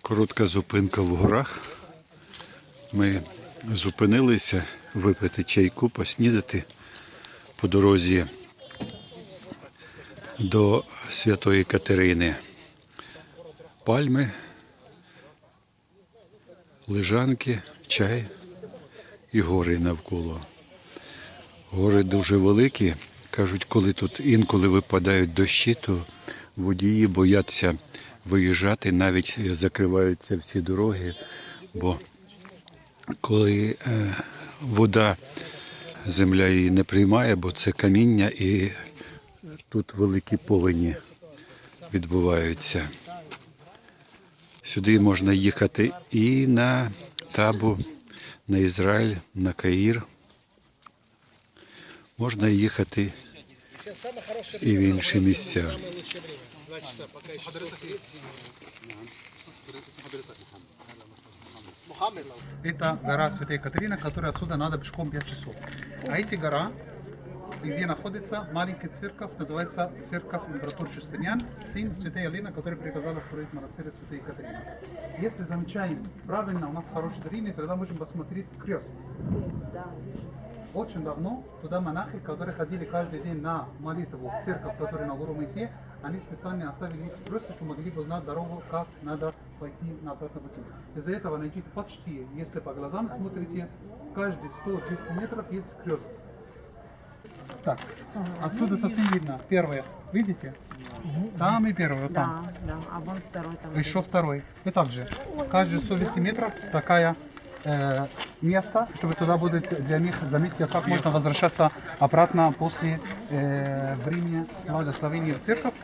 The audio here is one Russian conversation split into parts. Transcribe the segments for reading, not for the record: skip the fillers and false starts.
Коротка зупинка в горах. Ми зупинилися випити чайку, поснідати по дорозі до Святої Катерини. Пальми, лежанки, чай і гори навколо. Гори дуже великі. Кажуть, коли тут інколи випадають дощі, то водії бояться виїжджати, навіть закриваються всі дороги, бо коли вода, земля її не приймає, бо це каміння і тут великі повені відбуваються. Сюди можна їхати і на Табу, на Ізраїль, на Каїр. Можна їхати і в інші місця. Это гора Святая Катерина, которая отсюда надо пешком 5 часов. А эти гора, где находится маленькая церковь, называется церковь император Justinian, сын Святой Елены, который приказал строить монастырь Святой Катерины. Если замечаем правильно, у нас хорошее зрение, тогда можем посмотреть крест. Очень давно туда монахи, которые ходили каждый день на молитву в церковь, которая на гору Моисея, они специально оставили эти кресты, чтобы могли бы знать дорогу, как надо пойти на обратном пути. Из-за этого найти почти, если по глазам смотрите, каждые 100-200 метров есть крест. Так, отсюда совсем видно. Первое, видите? Самый первый вот там. Да, а вон второй там. Еще второй. И также, каждые 100-200 метров такая место, чтобы туда будет для них заметка, как можно возвращаться обратно после времени благословения в церковь.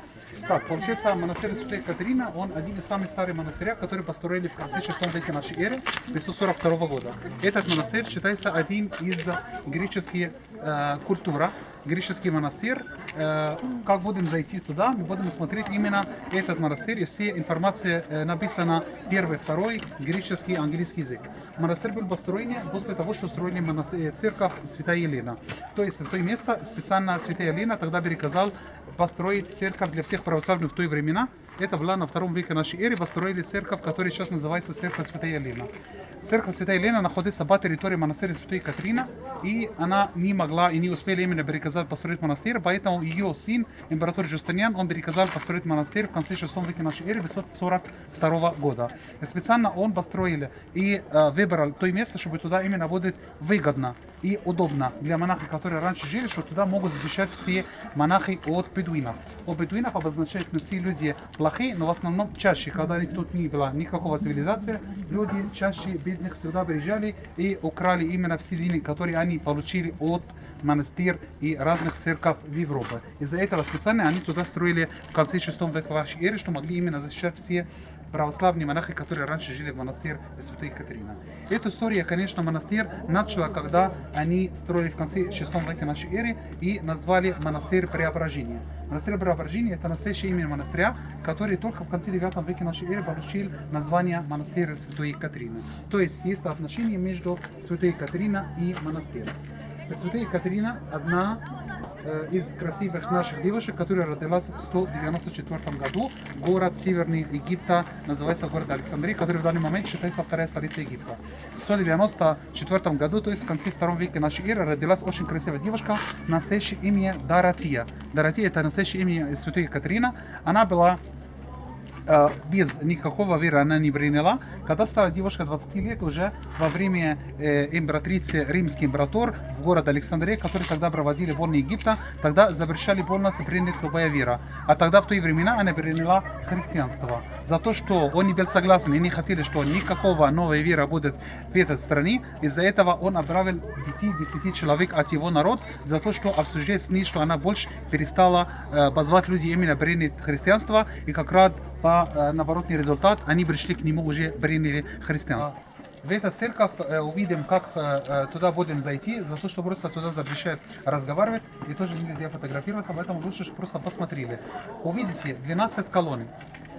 Так, получается, монастырь Святой Катерина, он один из самых старых монастырей, которые построили в конце 6 веке нашей эры, 542 года. Этот монастырь считается один из греческих культур, греческий монастырь. Как будем зайти туда, мы будем смотреть именно этот монастырь, и все информация написана первый, второй, греческий, английский язык. Монастырь был построен после того, что строили церковь Святая Елена. То есть в то место специально Святая Елена тогда приказал построить церковь для всех православных в той времена. Это было на 2 веке нашей эры, построили церковь, которая сейчас называется Церковь Святая Елена. Церковь Святая Елена находится по территории монастыря Святой Катерина, и она не могла и не успела именно приказать построить монастырь, поэтому ее сын, император Justinian, он приказал построить монастырь в конце 6 веке нашей эры, 542 года. И специально он построил и выбрал то место, чтобы туда именно будет выгодно и удобно для монахов, которые раньше жили, что туда могут защищать все монахи от бедуинов. О бедуинов обозначает не все люди плохие, но в основном чаще, когда тут не было никакого цивилизации, люди чаще бедных всегда приезжали и украли именно все деньги, которые они получили от монастырь и разных церков в Европе. Из-за этого специально они туда строили в конце 6 века вашей эры, что могли именно защищать все православные монахи, которые раньше жили в монастыре Святой Катерины. Эту историю, конечно, монастырь начала, когда они строили в конце 6 века нашей эры и назвали монастырь Преображения. Монастырь Преображения — это настоящее имя монастыря, который только в конце 9 веке нашей эры получил название монастыря Святой Катерины. То есть есть отношение между Святой Катериной и монастырем. Святая Катерина – одна из красивых наших девушек, которая родилась в 194 году. Город Северный Египта называется город Александрия, который в данный момент считается вторая столица Египта. В 194 году, то есть в конце 2 века нашей эры, родилась очень красивая девушка, настоящее имя Доротия. Доротия – это настоящее имя Святой Катерина. Она была без никакого веры она не приняла. Когда стала девушка 20 лет, уже во время императрицы римский император в город Александрия, который тогда проводили войны Египта, тогда запрещали полностью принять любая вера. А тогда в те времена она приняла христианство. За то, что он не был согласен и не хотели, что никакого новой веры будет в этой стране, из-за этого он отправил 5-10 человек от его народа, за то, что обсуждать с ней, что она больше перестала позвать людей именно принять христианство, и как раз по наоборотный результат, они пришли к нему, уже приняли христианство. В эту церковь увидим, как туда будем зайти, за то, что просто туда запрещают разговаривать, и тоже нельзя фотографироваться, поэтому лучше, чтобы просто посмотрели. Увидите 12 колонн.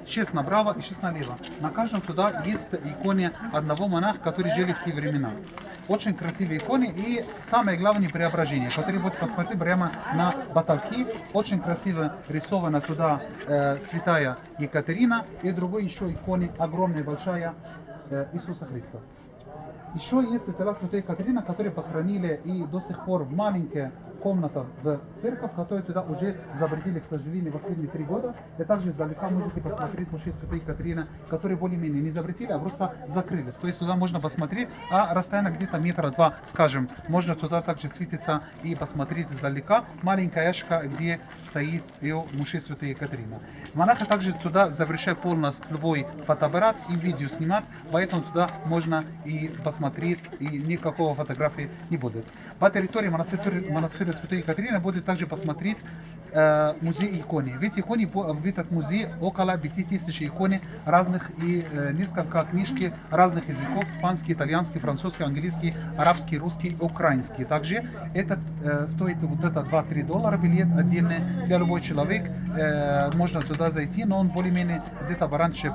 6 направо и 6 налево. На каждом туда есть иконы одного монаха, который жили в те времена. Очень красивые иконы и самое главное преображение, которые будут посмотреть прямо на потолки. Очень красиво рисована туда святая Екатерина и другой еще иконы, огромная, большая Иисуса Христа. Еще есть это святая Екатерина, которую похоронили и до сих пор маленькая комната в церковь, которую туда уже запретили, к сожалению, в последние 3 года. И также издалека можете посмотреть мощи святой Екатерины, которые более-менее не запретили, а просто закрылись. То есть туда можно посмотреть, а расстояние где-то 1-2 метра, скажем. Можно туда также светиться и посмотреть издалека. Маленькая яшка, где стоит ее мощи святой Екатерина. Монахи также туда завершают полностью любой фотоаппарат и видео снимать, поэтому туда можно и посмотреть, и никакого фотографии не будет. По территории монастыря святой Екатерины будет также посмотреть музей иконы. Ведь иконы в этот музей около 5000 икон разных и несколько книжки разных языков: испанский, итальянский, французский, английский, арабский, русский, украинский. Также этот стоит вот это $2-3 билет отдельный для любой человек. Можно туда зайти, но он более-менее где-то пораньше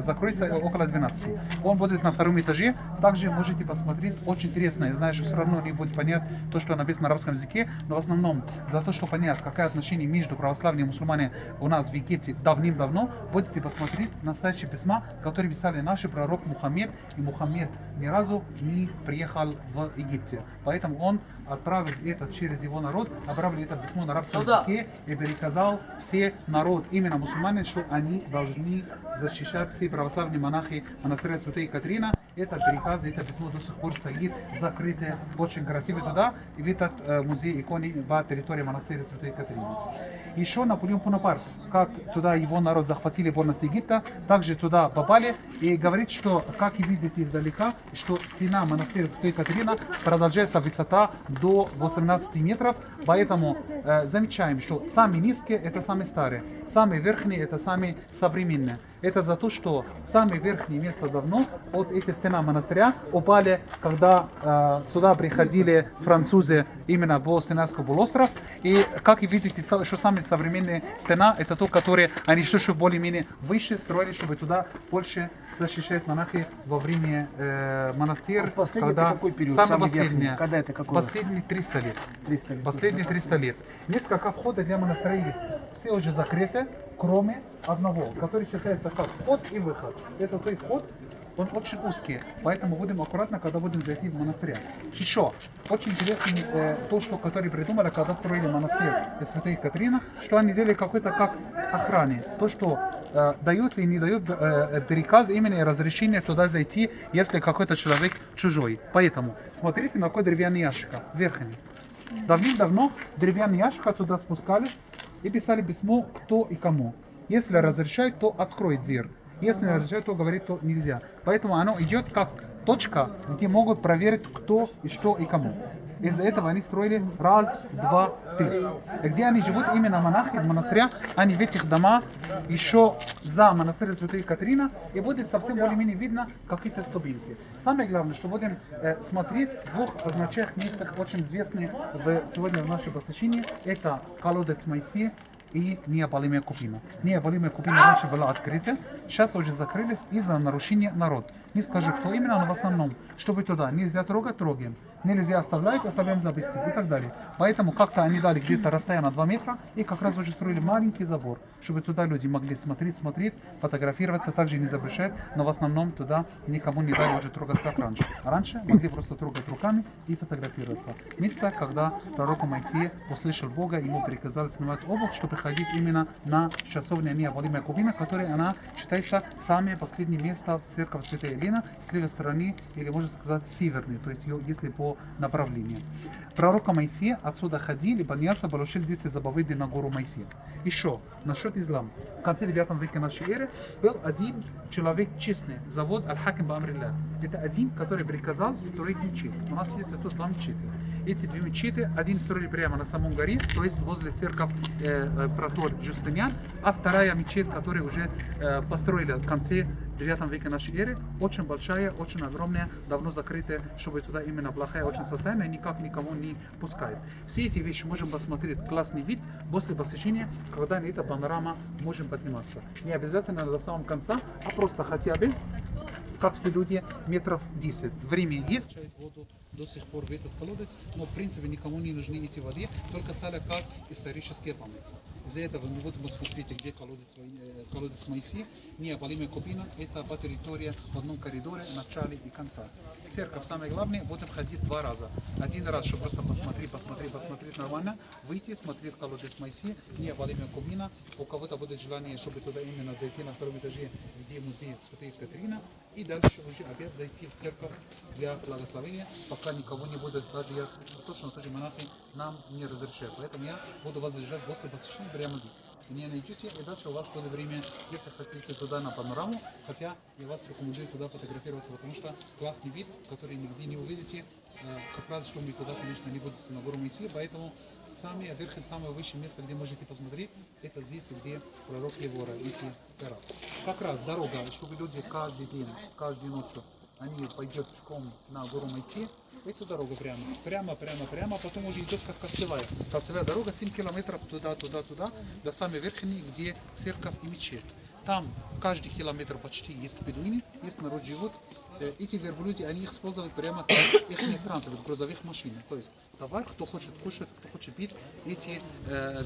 закроется, около 12. Он будет на 2-м этаже. Также можете посмотреть, очень интересно. Я знаю, что все равно не будет понять то, что написано на арабском языке, но в основном за то, что понять, какое отношение между православными и мусульманами у нас в Египте давным-давно, будете посмотреть настоящие письма, которые писали наши пророк Мухаммед, и Мухаммед ни разу не приехал в Египте. Поэтому он отправил это через его народ, отправил это письмо на арабском языке и переказал все народ, именно мусульмане, что они должны защищать все православные монахи монастыря святой Екатерина. Это приказ, это письмо до сих пор стоит закрытое, очень красиво туда, и в этот музей иконы по территории монастыря святой Екатерины. Еще Наполеон Бонапарт, как туда его народ захватили полностью Египта, также туда попали, и говорит, что, как и видите издалека, что стена монастыря святой Екатерина продолжается высота до 18 метров, поэтому замечаем, что самые низкие это самые старые, самые верхние это самые современные. Это за то, что самое верхнее место давно от этой стены монастыря упали, когда сюда приходили французы именно по Синайский полуостров. И как и видите, что самая современная стена, это то, которое они что более-менее выше строили, чтобы туда больше защищать монахи во время монастыря. Когда какой период? Самое последнее. Когда это какой? Последние 300 лет. Последние 300 лет. Несколько входов для монастыря есть. Все уже закрыты, кроме одного, который считается как вход и выход. Это тот вход, он очень узкий, поэтому будем аккуратно, когда будем зайти в монастырь. Еще очень интересно то, что которые придумали, когда строили монастырь святой Екатерина, что они делали какой-то как охране. То, что дают или не дают приказ именно и разрешение туда зайти, если какой-то человек чужой. Поэтому смотрите на какой деревянный ящик, верхний. Давным-давно деревянный ящик туда спускались и писали письмо кто и кому. Если разрешают, то открой дверь. Если не разрешают, то говорит, то нельзя. Поэтому оно идет как точка, где могут проверить, кто и что и кому. Из-за этого они строили 1, 2, 3. Где они живут, именно монахи в монастыря, они в этих домах еще за монастырем святой Екатерина, и будет совсем более-менее видно какие-то ступеньки. Самое главное, что будем смотреть в 2 значных местах, очень известных сегодня в нашем посещении, это колодец Моисея и необолимая купина. Необолимая купина раньше была открыта, сейчас уже закрылись из-за нарушения народ. Не скажу, кто именно, но в основном, чтобы туда нельзя трогать, трогаем. Нельзя оставлять, оставляем записки и так далее. Поэтому как-то они дали где-то расстояние на 2 метра и как раз уже строили маленький забор, чтобы туда люди могли смотреть, фотографироваться, также не запрещают, но в основном туда никому не дали уже трогать как раньше. А раньше могли просто трогать руками и фотографироваться. Место, когда пророк Моисей услышал Бога, ему приказали снимать обувь, чтобы ходить именно на часовню необолимая купина, которая она считается самое последнее место в церкви Святой Елены, с левой стороны, или можно сказать северной, то есть если по направлению. Пророка Моисея отсюда ходили, поднялся, получил 10 заповедей на гору Моисея. Еще, насчет ислама. В конце 9 века нашей эры был один человек честный, зовут Аль-Хаким ба-Амрилля. Это один, который приказал строить мечеть. У нас есть тут 2 мечети. эти две мечети, один строили прямо на самом горе, то есть возле церковь Протор Джустиниан, а вторая мечеть, которую уже построили в конце 9 века нашей эры, очень большая, очень огромная, давно закрытая, чтобы туда именно плохое очень состояние, никак никому не пускают. Все эти вещи можем посмотреть, классный вид после посещения, когда на эта панорама можем подниматься. Не обязательно до самого конца, а просто хотя бы, как все люди, метров 10. Время есть. Воду до сих пор в этот колодец, но в принципе никому не нужны эти воды, только стали как исторические памяти. Из-за этого мы будем посмотреть, где колодец Моисея, необолимая купина, это по территории в одном коридоре, в начале и конца. Церковь, самое главное, будем ходить 2 раза. Один раз, чтобы просто посмотреть нормально, выйти, смотреть колодец Моисея, необолимая купина. У кого-то будет желание, чтобы туда именно зайти на 2 этаже, где музей Святой Катерина, и дальше уже опять зайти в церковь для благословения, пока никого не будет, даже я точно тоже монахи нам не разрешают. Поэтому я буду вас задержать после посещения прямо здесь. Меня найдете, и дальше у вас будет время, если хотите туда на панораму, хотя я вас рекомендую туда фотографироваться, потому что классный вид, который нигде не увидите, как раз, что мы туда, конечно, не будем на гору Моисея, поэтому самое верх и самое высшее место, где можете посмотреть, это здесь, где пророк Евора, если гора. Как раз дорога, чтобы люди каждый день, каждую ночь, они пойдут пешком на гору Моисея, эту дорогу прямо, потом уже идет как кольцевая дорога, 7 километров туда, до самой верхней, где церковь и мечеть. Там каждый километр почти есть бедуины, есть народ живут. Эти верблюды, они их используют прямо как их транспорт, грузовых машин. То есть товар, кто хочет кушать, кто хочет пить, эти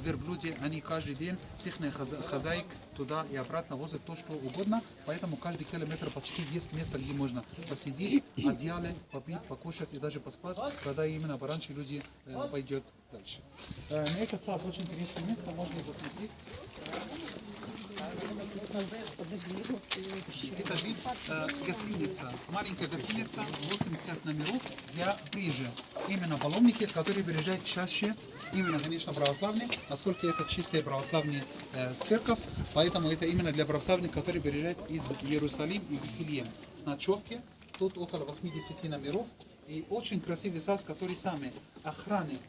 верблюды, они каждый день с их хозяек туда и обратно возят то, что угодно. Поэтому каждый километр почти есть место, где можно посидеть, одеяло, попить, покушать и даже поспать, когда именно пораньше люди пойдет дальше. На этот сад очень интересное место, можно посмотреть. Это вид гостиница, маленькая гостиница, 80 номеров для приезжих. Именно паломники, которые приезжают чаще, именно, конечно, православные, насколько это чистая православная церковь, поэтому это именно для православных, которые приезжают из Иерусалима и Вифилеем с ночевки. Тут около 80 номеров и очень красивый сад, который сами охранники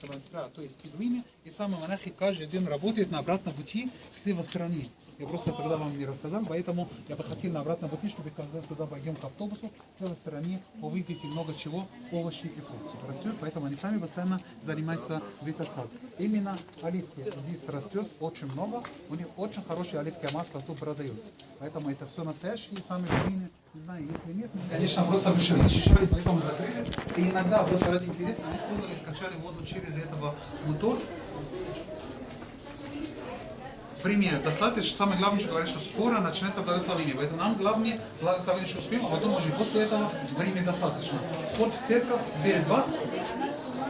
монастыря, то есть бедуины, и сами монахи каждый день работают на обратном пути с левой стороны. Я просто тогда вам не рассказал, поэтому я бы хотел на обратном пути, чтобы когда туда пойдем к автобусу, с левой стороны увидите много чего, овощи и фрукты растет, поэтому они сами постоянно занимаются в этот сад. Именно оливки здесь растет очень много, у них очень хорошее оливковое масло тут продают, поэтому это все настоящее, и сами бедуины, не знаю, если нет, конечно, просто мы защищали, поэтому закрылись, и иногда просто ради интереса они использовали, скачали воду через этого мотор. Время достаточно, самое главное, что говорят, что скоро начинается благословение. Поэтому нам главное благословение, что успеем, а потом уже после этого времени достаточно. Вход в церковь перед вас,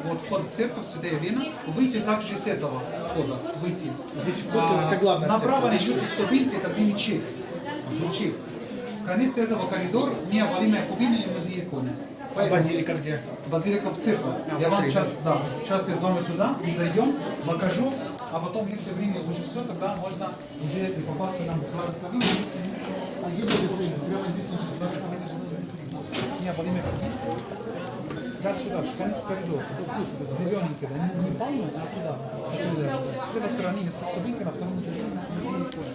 вот вход в церковь, Святая Елена, выйти также с этого входа, выйти. Здесь вход, это главная направо церковь. насчет ступеньки, это где мечеть. Мечеть. Конец этого коридора, необолимая кубина и музей иконы. Базилика где? Базилика в церковь. Я вам сейчас я с вами туда зайдем, покажу, а потом, если время уже все, тогда можно уже и попасть нам в благословение. А где будет стоять? Прямо здесь Необолимая кубина. Дальше, конец коридора. Зелененький, да, не пальма, а туда. С левой стороны, со ступенькой, на втором этаже музей иконы.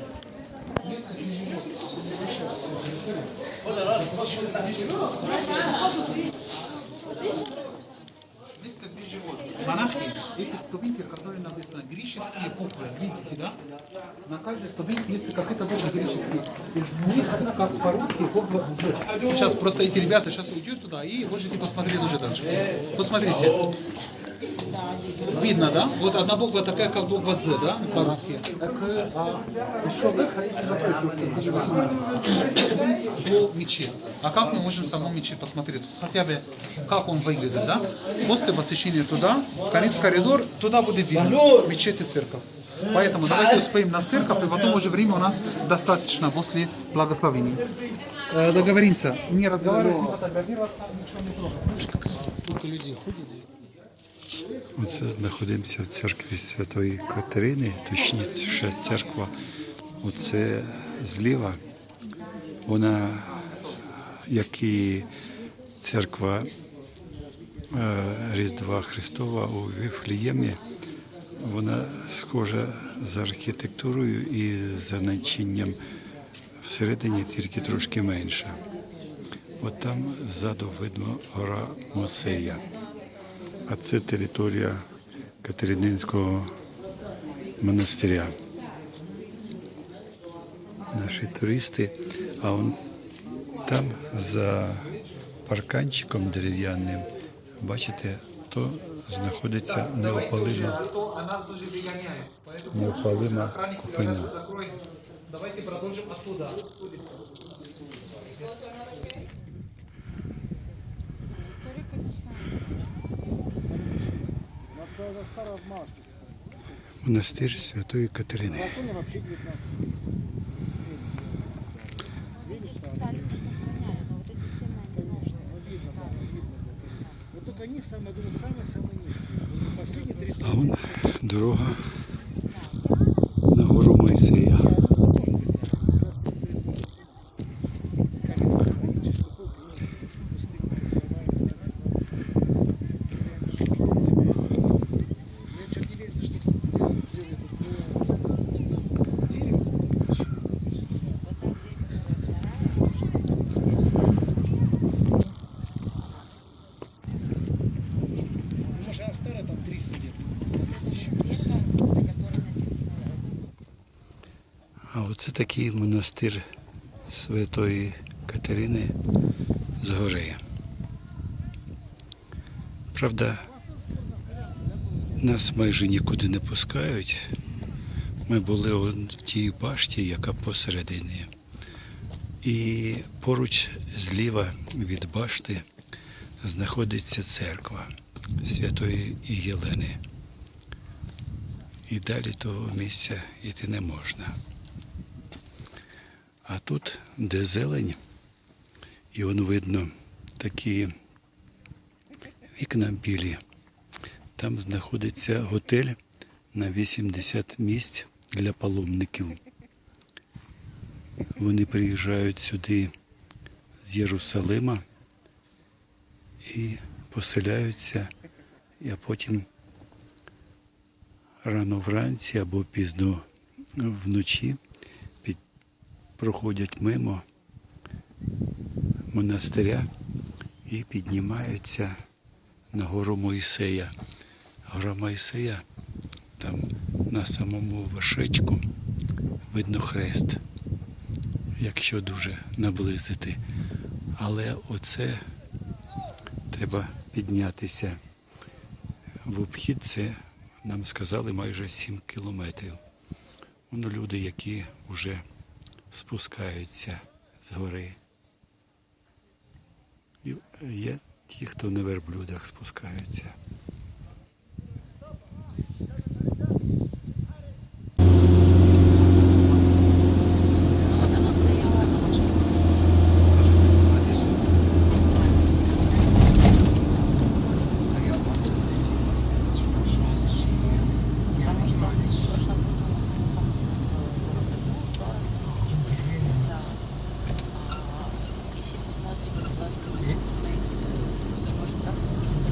Место, где живут монахи, эти ступеньки, которые написано греческие буквы, видите, да? На каждой ступеньке есть какие-то буквы греческие. Из них, как по-русски, буква «З». Сейчас просто эти ребята сейчас уйдут туда и можете посмотреть уже дальше. Посмотрите. Видно, да? Вот одна буква такая, как буква «З», да, по-русски. Еще до мечети. А как мы можем саму мечеть посмотреть? Хотя бы, как он выглядит, да? После посещения туда, конец коридор, туда будет видно мечеть и церковь. Поэтому давайте успеем на церковь, и потом уже время у нас достаточно после благословения. Договоримся. Не разговаривать, не фотографироваться, ничего не трогать. Сколько людей ходит здесь? Оце знаходимося в церкві Святої Катерини, точніше церква. Оце зліва. Вона, як і церква Різдва Христова у Вифлеємі, вона схожа за архітектурою і за начинням всередині тільки трошки менша. От там ззаду видно гора Мосея. А це територія Катерининського монастиря. Наші туристи, а он там за парканчиком дерев'яним, бачите, то знаходиться неопалима купина. Давайте продолжим отсюда. Монастир Святої Катерини. Вот только они самые, думаю, самые низкие. Последние 300 А вон дорога на гору Моїсея. Может, она старая, там 300 лет. А оце такий монастир Святої Катерини з гори. Правда, нас майже нікуди не пускають. Ми були в тій башті, яка посередині. І поруч зліва від башти знаходиться церква Святої Єлени. І далі того місця йти не можна. А тут, де зелень, і он видно такі вікна білі, там знаходиться готель на 80 місць для паломників. Вони приїжджають сюди з Єрусалима і поселяються, а потім рано вранці або пізно вночі проходять мимо монастиря і піднімаються на гору Мойсея. Гора Мойсея, там на самому вершечку видно хрест, якщо дуже наблизити. Але оце треба піднятися в обхід, це нам сказали майже 7 кілометрів. Воно люди, які вже спускаються з гори. І є ті, хто на верблюдах спускаються. И все посмотрели, будь ласка,